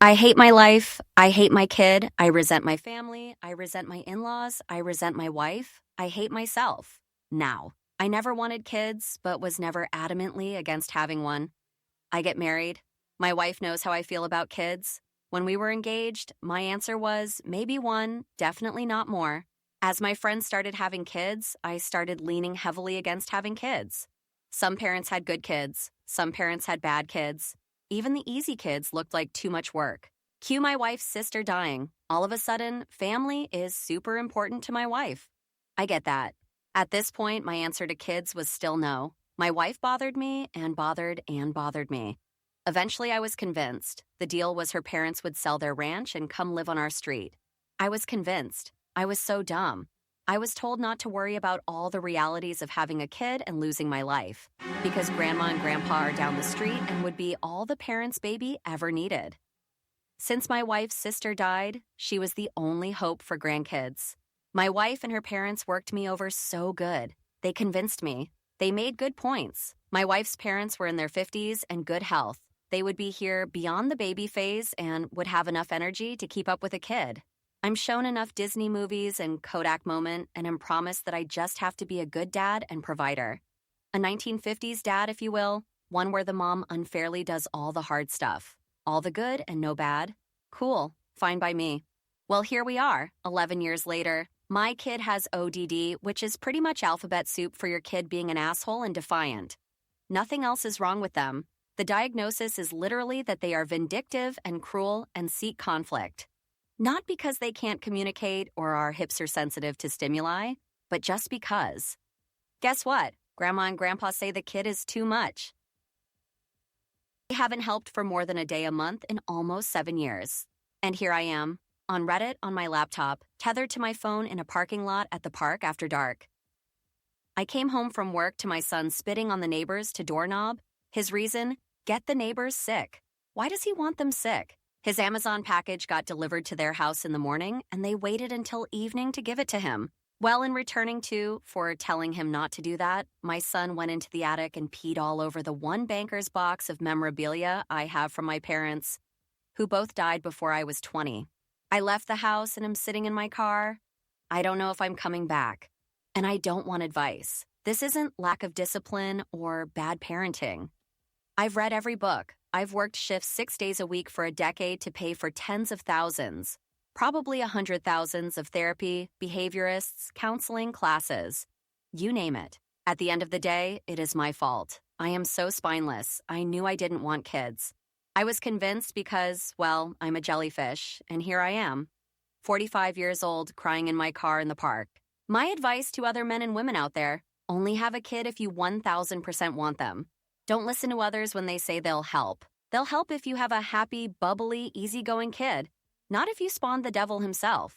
I hate my life. I hate my kid. I resent my family. I resent my in laws. I resent my wife. I hate myself. Now, I never wanted kids, but was never adamantly against having one. I get married. My wife knows how I feel about kids. When we were engaged, my answer was maybe one, definitely not more. As my friends started having kids, I started leaning heavily against having kids. Some parents had good kids, some parents had bad kids. Even the easy kids looked like too much work. Cue my wife's sister dying. All of a sudden, family is super important to my wife. I get that. At this point, my answer to kids was still no. My wife bothered me and bothered and bothered me. Eventually, I was convinced. The deal was her parents would sell their ranch and come live on our street. I was convinced. I was so dumb. I was told not to worry about all the realities of having a kid and losing my life, because grandma and grandpa are down the street and would be all the parents' baby ever needed. Since my wife's sister died, she was the only hope for grandkids. My wife and her parents worked me over so good. They convinced me. They made good points. My wife's parents were in their 50s and good health. They would be here beyond the baby phase and would have enough energy to keep up with a kid. I'm shown enough Disney movies and Kodak Moment and am promised that I just have to be a good dad and provider. A 1950s dad, if you will, one where the mom unfairly does all the hard stuff. All the good and no bad. Cool, fine by me. Well, here we are, 11 years later. My kid has ODD, which is pretty much alphabet soup for your kid being an asshole and defiant. Nothing else is wrong with them. The diagnosis is literally that they are vindictive and cruel and seek conflict. Not because they can't communicate or our hips are sensitive to stimuli, but just because. Guess what? Grandma and Grandpa say the kid is too much. They haven't helped for more than a day a month in almost 7 years. And here I am, on Reddit on my laptop, tethered to my phone in a parking lot at the park after dark. I came home from work to my son spitting on the neighbors to doorknob. His reason? Get the neighbors sick. Why does he want them sick? His Amazon package got delivered to their house in the morning, and they waited until evening to give it to him. Well, in returning for telling him not to do that, my son went into the attic and peed all over the one banker's box of memorabilia I have from my parents, who both died before I was 20. I left the house and am sitting in my car. I don't know if I'm coming back. And I don't want advice. This isn't lack of discipline or bad parenting. I've read every book. I've worked shifts 6 days a week for a decade to pay for tens of thousands, probably 100,000s of therapy, behaviorists, counseling, classes. You name it. At the end of the day, it is my fault. I am so spineless. I knew I didn't want kids. I was convinced because, well, I'm a jellyfish, and here I am, 45 years old, crying in my car in the park. My advice to other men and women out there, only have a kid if you 1,000% want them. Don't listen to others when they say they'll help. They'll help if you have a happy, bubbly, easygoing kid, not if you spawned the devil himself.